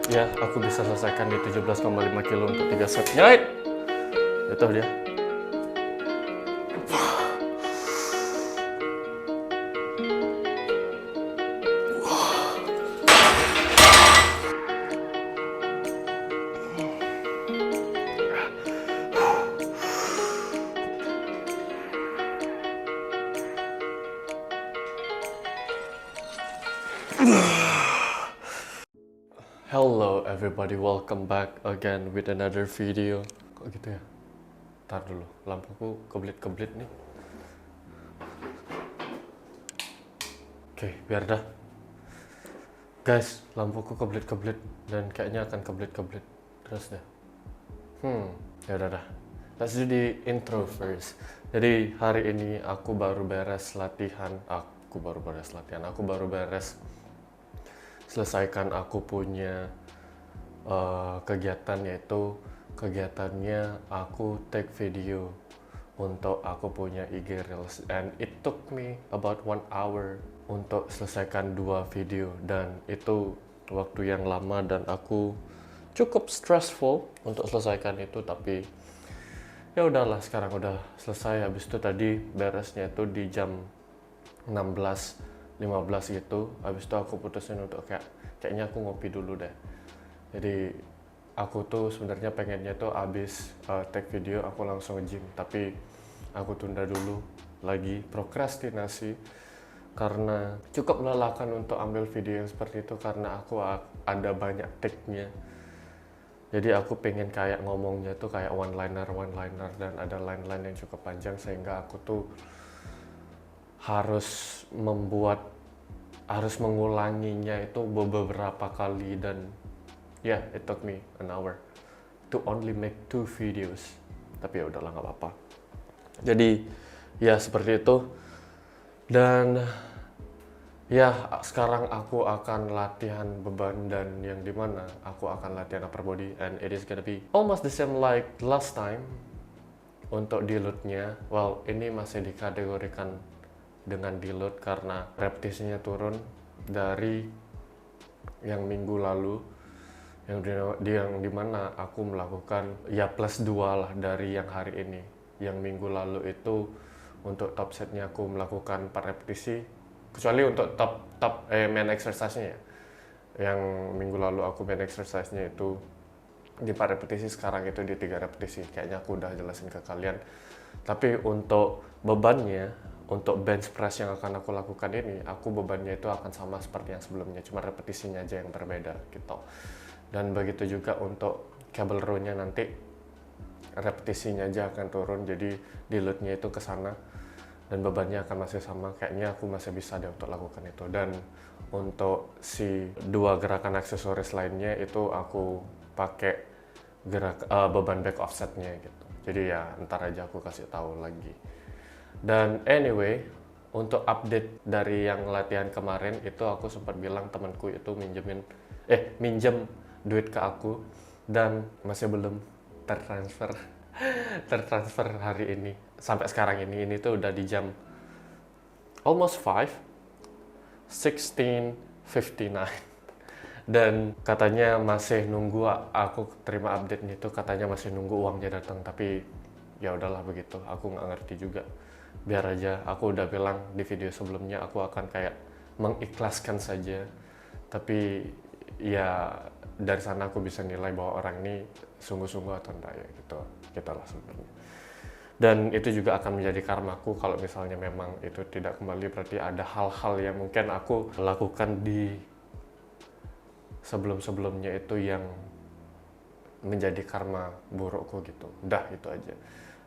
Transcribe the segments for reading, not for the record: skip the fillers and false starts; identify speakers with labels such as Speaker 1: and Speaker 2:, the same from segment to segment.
Speaker 1: Ya, aku bisa selesaikan di 17,5 kilo untuk 3 set. Nyait! Itu dia. Hello everybody, welcome back again with another video. Kok gitu ya? Ntar dulu, lampuku keblit-keblit nih. Oke, biar dah. Guys, lampuku keblit-keblit dan kayaknya akan keblit-keblit terus deh. Ya udah dah. Let's do the intro first. Jadi hari ini aku baru beres latihan. Aku baru beres selesaikan aku punya kegiatan, yaitu kegiatannya aku take video untuk aku punya IG Reels, and it took me about 1 hour untuk selesaikan 2 video, dan itu waktu yang lama dan aku cukup stressful untuk selesaikan itu, tapi ya udahlah, sekarang udah selesai. Habis itu tadi beresnya itu di jam 16.15 gitu. Habis itu aku putusin untuk kayaknya aku ngopi dulu deh. Jadi aku tuh sebenarnya pengennya tuh abis take video aku langsung gym, tapi aku tunda dulu lagi, prokrastinasi, karena cukup melelahkan untuk ambil video yang seperti itu karena aku ada banyak take-nya. Jadi aku pengen kayak ngomongnya tuh kayak one liner dan ada line-line yang cukup panjang, sehingga aku tuh harus mengulanginya itu beberapa kali, dan it took me an hour to only make 2 videos. Tapi ya udahlah, nggak apa-apa. Jadi ya seperti itu. Dan ya sekarang aku akan latihan beban, dan yang dimana aku akan latihan upper body, and it is gonna be almost the same like last time. Untuk deload-nya, well, ini masih dikategorikan dengan deload karena repetisinya turun dari yang minggu lalu, yang dimana aku melakukan ya plus 2 lah dari yang hari ini. Yang minggu lalu itu untuk top setnya aku melakukan 4 repetisi, kecuali untuk main exercise-nya ya. Yang minggu lalu aku main exercise-nya itu di 4 repetisi, sekarang itu di 3 repetisi. Kayaknya aku udah jelasin ke kalian. Tapi untuk bebannya, untuk bench press yang akan aku lakukan ini, aku bebannya itu akan sama seperti yang sebelumnya, cuma repetisinya aja yang berbeda gitu. Dan begitu juga untuk cable row-nya, nanti repetisinya aja akan turun, jadi deload-nya itu ke sana dan bebannya akan masih sama. Kayaknya aku masih bisa deh untuk lakukan itu. Dan untuk si 2 gerakan aksesoris lainnya itu aku pakai beban back offset-nya gitu. Jadi ya ntar aja aku kasih tahu lagi. Dan anyway, untuk update dari yang latihan kemarin itu, aku sempat bilang temanku itu minjem duit ke aku, dan masih belum tertransfer hari ini. Sampai sekarang ini tuh udah di jam almost 5, 16:59. Dan katanya masih nunggu, aku terima update-nya itu katanya masih nunggu uangnya datang, tapi ya udahlah begitu, aku nggak ngerti juga. Biar aja, aku udah bilang di video sebelumnya aku akan kayak mengikhlaskan saja, tapi ya dari sana aku bisa nilai bahwa orang ini sungguh-sungguh atau enggak ya gitu lah sebenarnya. Dan itu juga akan menjadi karmaku kalau misalnya memang itu tidak kembali, berarti ada hal-hal yang mungkin aku lakukan di sebelum-sebelumnya itu yang menjadi karma burukku gitu. Udah itu aja.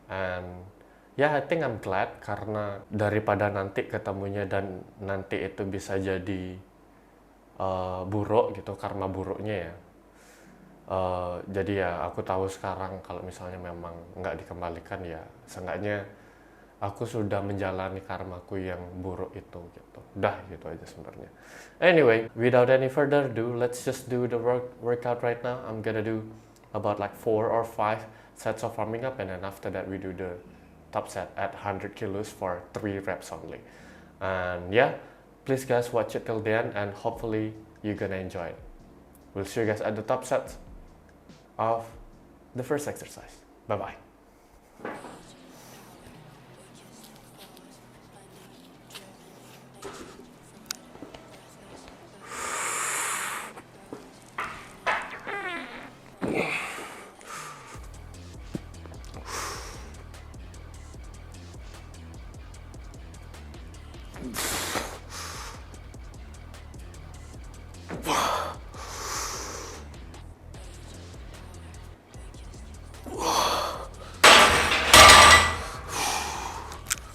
Speaker 1: And I think I'm glad, karena daripada nanti ketemunya dan nanti itu bisa jadi buruk gitu, karma buruknya ya. Jadi ya aku tahu sekarang kalau misalnya memang nggak dikembalikan, ya seenggaknya aku sudah menjalani karmaku yang buruk itu gitu. Udah gitu aja sebenarnya. Anyway, without any further ado, let's just do the workout right now. I'm gonna do about like 4 or 5 sets of warming up, and then after that we do the top set at 100 kilos for 3 reps only. And please guys, watch it till the end, and hopefully you're gonna enjoy it. we'll see you guys at the top set of the first exercise. Bye bye.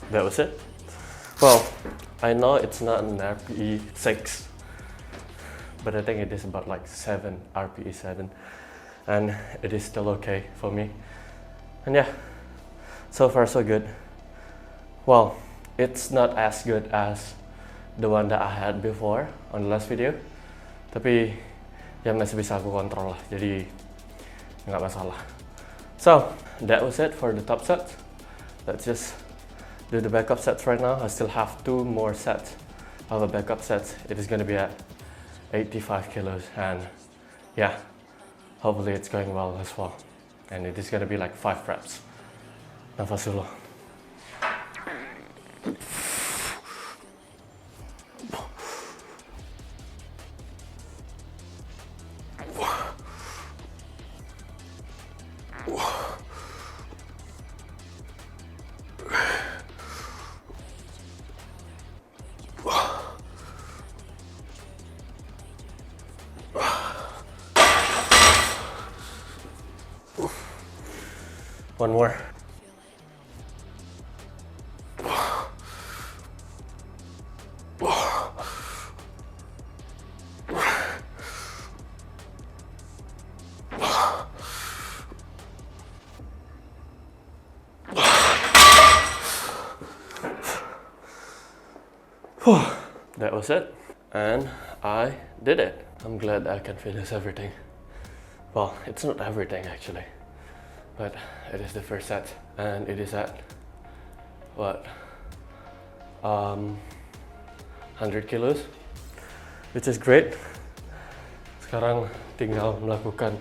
Speaker 1: That was it. Well, I know it's not an RPE 6, but I think it is about like 7, RPE 7, and it is still okay for me. And yeah, so far so good. Well, it's not as good as the one that I had before on the last video, tapi ya masih bisa aku kontrol lah, jadi nggak masalah. So, that was it for the top set. Let's just do the backup sets right now. I still have 2 more sets of a backup set. It is going to be at 85 kilos, and yeah, hopefully it's going well as well. And it is going to be like 5 reps. Nafas dulu. One more. That was it, and I did it. I'm glad I can finish everything. Well, it's not everything actually, but it is the first set, and it is at what, 100 kilos, which is great. Sekarang tinggal melakukan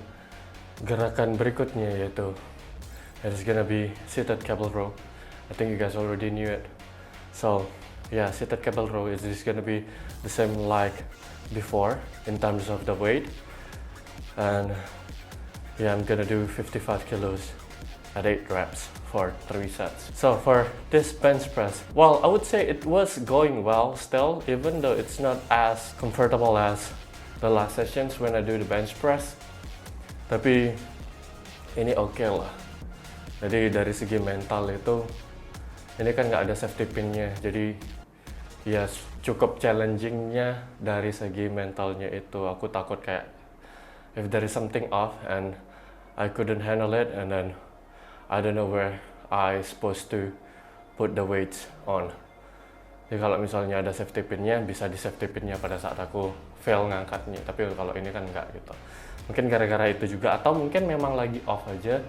Speaker 1: gerakan berikutnya, yaitu it is gonna be seated cable row. I think you guys already knew it. So yeah, seated cable row is just gonna be the same like before in terms of the weight, and yeah, I'm gonna do 55 kilos at 8 reps for 3 sets. So for this bench press, well, I would say it was going well still, even though it's not as comfortable as the last sessions when I do the bench press. Tapi ini oke lah. Jadi dari segi mental itu, ini kan nggak ada safety pinnya, jadi ya cukup challengingnya dari segi mentalnya itu. Aku takut kayak if there is something off and I couldn't handle it, and then I don't know where I supposed to put the weights on. Jadi kalau misalnya ada safety pinnya, bisa di safety pinnya pada saat aku fail ngangkatnya. Tapi kalau ini kan nggak gitu. Mungkin gara-gara itu juga, atau mungkin memang lagi off aja.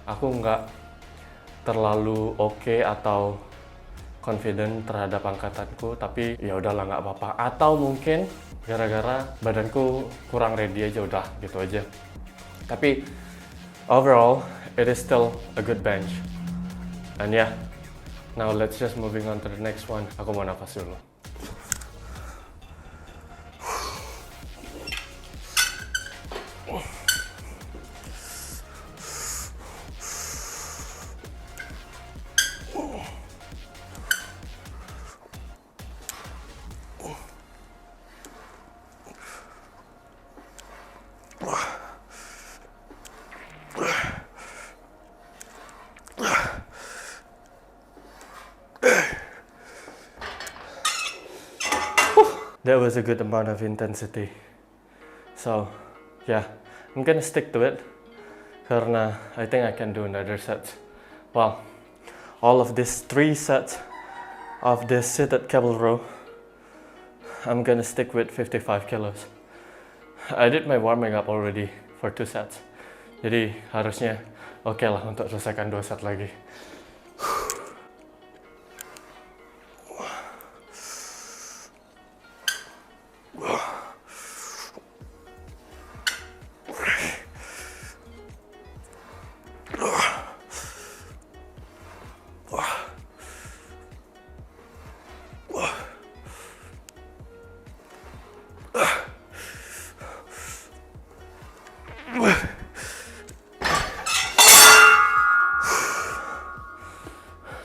Speaker 1: Aku nggak terlalu oke atau confident terhadap angkatanku, tapi ya udahlah, nggak apa-apa. Atau mungkin gara-gara badanku kurang ready aja, udah gitu aja. Tapi overall it is still a good bench. And yeah, now let's just moving on to the next one. Aku mau nafas dulu. That was a good amount of intensity. So yeah, I'm gonna stick to it karena I think I can do another set. Well, all of these 3 sets of this seated cable row, I'm gonna stick with 55 kilos. I did my warming up already for 2 sets. Jadi harusnya oke lah untuk selesaikan 2 set lagi.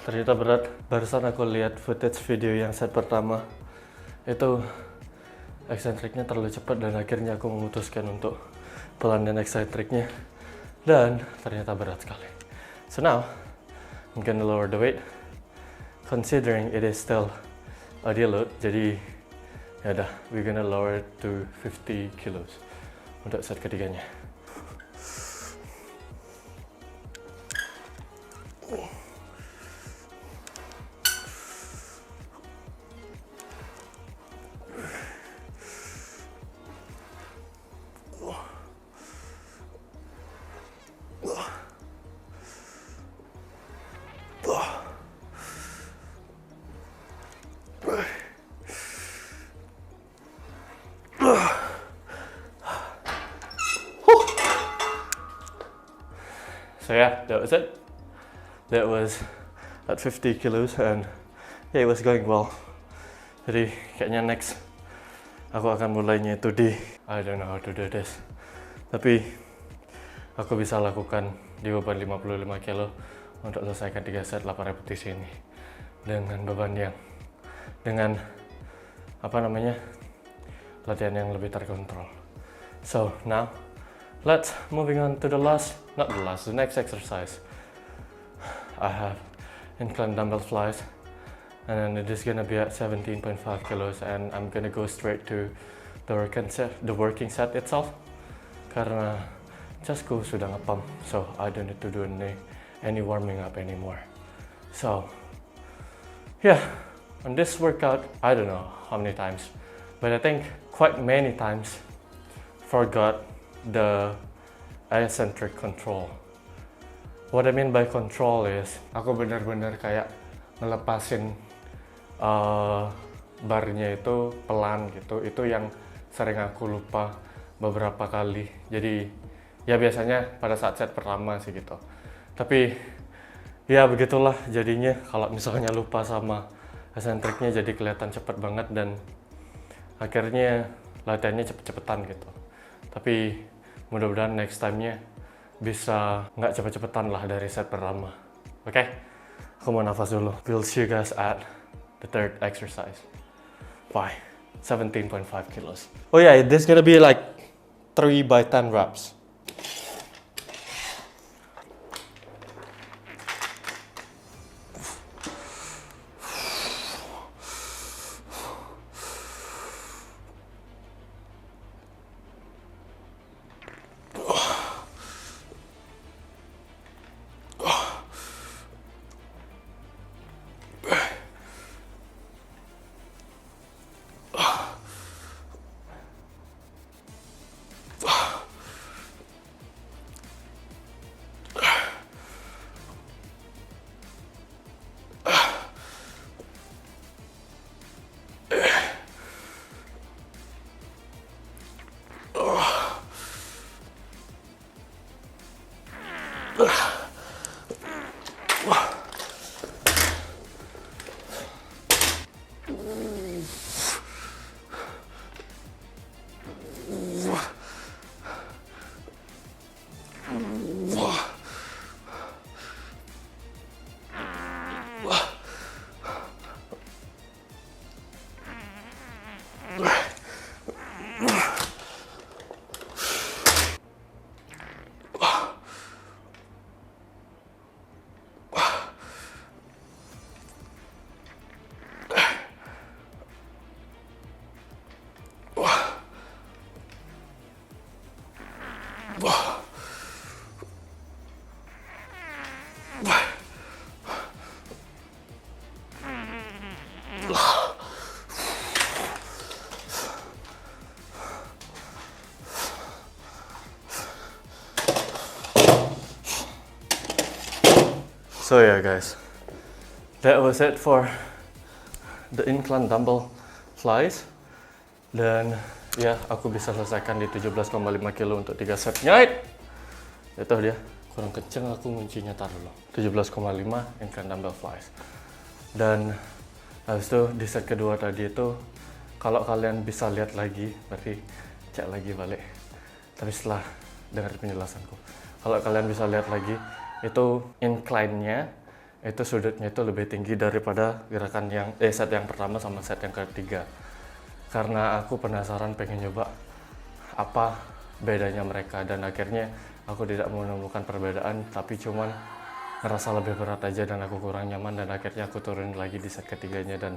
Speaker 1: ternyata berat. Barusan aku lihat footage video yang set pertama, itu eksentriknya terlalu cepat dan akhirnya aku memutuskan untuk pelanin eksentriknya, dan ternyata berat sekali. So now I'm gonna lower the weight, considering it is still a deload. Jadi ya udah, we're gonna lower it to 50 kilos untuk set ketiganya. So yeah, that was it. That was at 50 kilos and yeah, it was going well. Jadi kayaknya next aku akan mulainya itu di I don't know how to do this. Tapi aku bisa lakukan di beban 55 kilo untuk selesaikan 3 set 8 repetisi ini dengan beban yang dengan latihan yang lebih terkontrol. So now let's moving on to the next exercise. I have incline dumbbell flies, and then it is gonna be at 17.5 kilos, and I'm gonna go straight to the working set itself, karena chestku sudah nge-pump, so I don't need to do any warming up anymore. So yeah, on this workout, I don't know how many times, but I think quite many times forgot the eccentric control. What I mean by control is aku benar-benar kayak ngelepasin barnya itu pelan gitu. Itu yang sering aku lupa beberapa kali. Jadi ya biasanya pada saat set pertama sih gitu. Tapi ya begitulah jadinya, kalau misalnya lupa sama eccentricnya jadi kelihatan cepet banget dan akhirnya latihannya cepet-cepetan gitu. Tapi mudah-mudahan next time-nya bisa nggak cepet-cepetan lah dari set pertama. Oke? Aku mau nafas dulu. We'll see you guys at the third exercise. Bye. 17.5 kilos. Oh yeah, this gonna be like 3 by 10 reps. So yeah guys, that was it for the incline dumbbell flies. Dan ya, aku bisa selesaikan di 17,5 kilo untuk 3 set. Nyait! Itu dia, kurang kenceng aku nguncinya, taruh dulu. 17,5 incline dumbbell flies. Dan habis itu di set kedua tadi itu, kalau kalian bisa lihat lagi, berarti cek lagi balik. Tapi setelah dengar penjelasanku, kalau kalian bisa lihat lagi, itu incline-nya itu sudutnya itu lebih tinggi daripada gerakan yang set yang pertama sama set yang ketiga. Karena aku penasaran pengen nyoba apa bedanya mereka, dan akhirnya aku tidak menemukan perbedaan, tapi cuman ngerasa lebih berat aja dan aku kurang nyaman, dan akhirnya aku turun lagi di set ketiganya, dan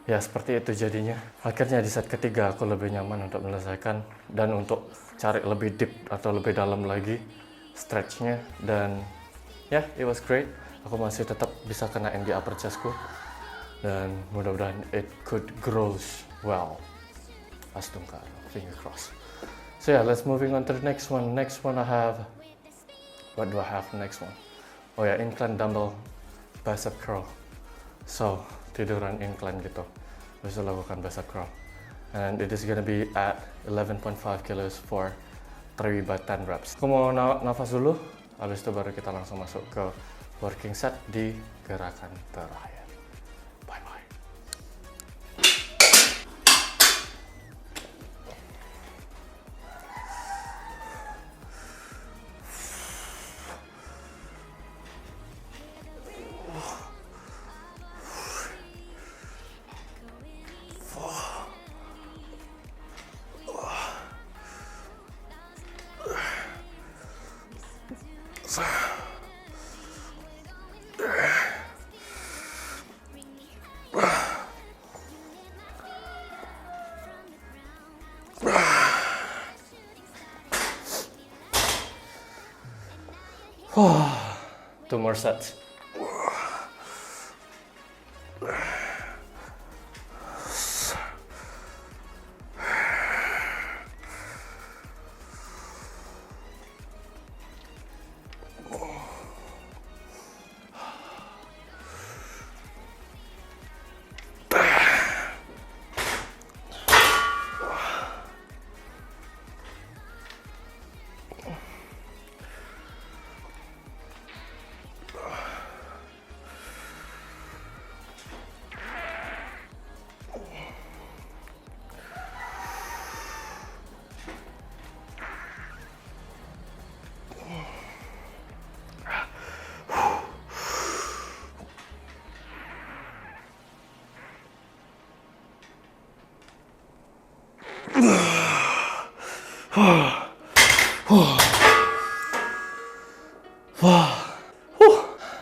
Speaker 1: ya seperti itu jadinya. Akhirnya di set ketiga aku lebih nyaman untuk menyelesaikan dan untuk cari lebih deep atau lebih dalam lagi stretchnya, dan ya it was great. Aku masih tetap bisa kenain di upper chestku, dan mudah-mudahan it could grows well. Astungkar, finger cross. So yeah, let's moving on to the next one. Next one I have, what do I have next one? Oh ya, incline dumbbell bicep curl. So, tiduran incline gitu. Bisa lakukan bicep curl. And it is gonna be at 11.5 kilos for 3 by 10 reps. Aku mau nafas dulu, habis itu baru kita langsung masuk ke working set di gerakan terakhir. Bye-bye. Two more sets.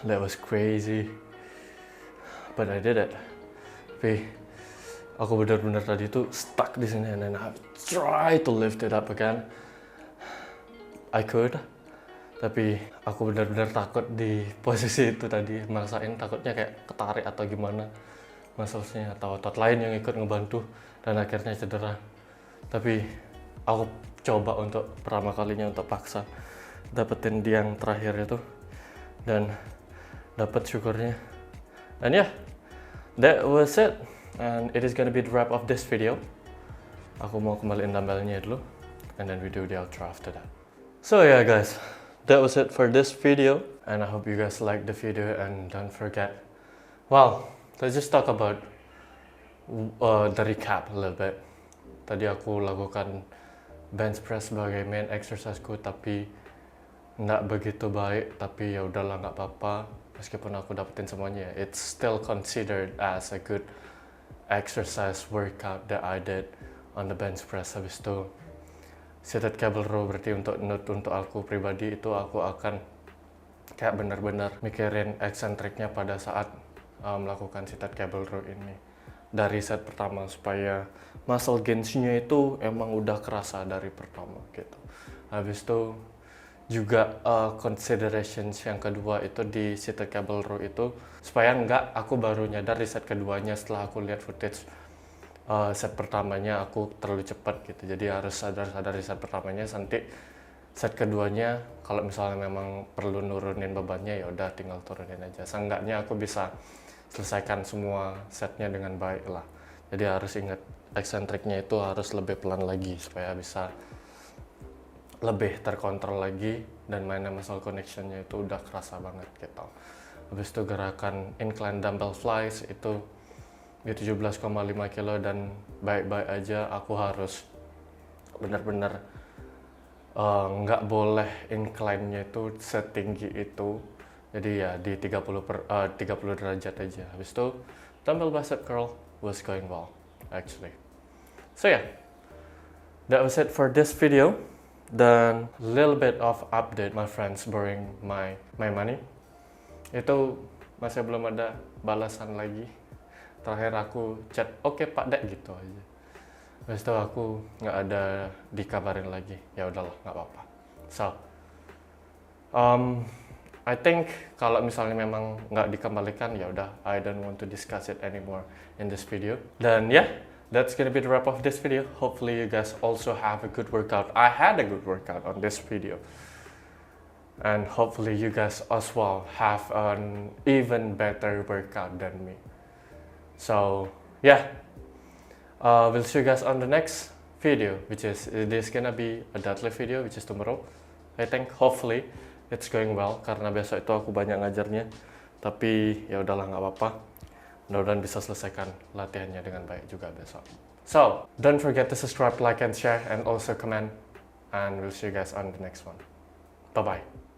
Speaker 1: That was crazy, but I did it. Tapi aku benar-benar tadi tuh stuck di sini, and then I try to lift it up again. I could, tapi aku benar-benar takut di posisi itu tadi, merasain takutnya kayak ketarik atau gimana muscles-nya atau otot lain yang ikut ngebantu, dan akhirnya cedera. Tapi aku coba untuk pertama kalinya untuk paksa dapetin di yang terakhir itu, dan dapat syukurnya. And yeah, that was it, and it is gonna be the wrap of this video. Aku mau kembaliin dumbbellnya dulu, and then we do the outro after that. So yeah guys, that was it for this video, and I hope you guys liked the video, and don't forget, well, let's just talk about the recap a little bit. Tadi aku lakukan bench press sebagai main exerciseku, tapi nggak begitu baik, tapi ya udahlah, nggak apa-apa. Meskipun aku dapetin semuanya, it's still considered as a good exercise workout that I did on the bench press. Habis itu seated cable row, berarti untuk aku pribadi itu aku akan kayak benar-benar mikirin eksentriknya pada saat melakukan seated cable row ini dari set pertama, supaya muscle gains-nya itu emang udah kerasa dari pertama gitu. Habis itu juga considerations yang kedua itu di seated cable row itu, supaya enggak aku baru nyadar di set keduanya setelah aku lihat footage set pertamanya aku terlalu cepat gitu. Jadi harus sadar di set pertamanya, nanti set keduanya kalau misalnya memang perlu nurunin bebannya, ya udah tinggal turunin aja. Seenggaknya aku bisa selesaikan semua setnya dengan baik lah. Jadi harus ingat eksentriknya itu harus lebih pelan lagi supaya bisa lebih terkontrol lagi, dan mainnya muscle connection-nya itu udah kerasa banget gitu. Habis itu gerakan incline dumbbell flies itu di 17,5 kilo, dan baik-baik aja aku harus benar-benar nggak boleh incline-nya itu setinggi itu, Jadi ya di 30 derajat aja. Habis itu dumbbell bicep curl was going well actually. So yeah, that was it for this video. Dan little bit of update my friends borrowing my money. Itu masih belum ada balasan lagi. Terakhir aku chat oke Pak Dek gitu aja. Habis itu aku nggak ada dikabarin lagi. Ya udahlah, nggak apa-apa. So I think kalau misalnya memang nggak dikembalikan, ya udah, I don't want to discuss it anymore in this video. Dan yeah, that's gonna be the wrap of this video. Hopefully you guys also have a good workout. I had a good workout on this video. And hopefully you guys as well have an even better workout than me. So yeah, we'll see you guys on the next video, which is, it is gonna be a deadlift video, which is tomorrow. I think hopefully it's going well, karena besok itu aku banyak ngajarnya. Tapi ya udahlah, nggak apa-apa. Mudah-mudahan bisa selesaikan latihannya dengan baik juga besok. So, don't forget to subscribe, like, and share, and also comment. And we'll see you guys on the next one. Bye-bye.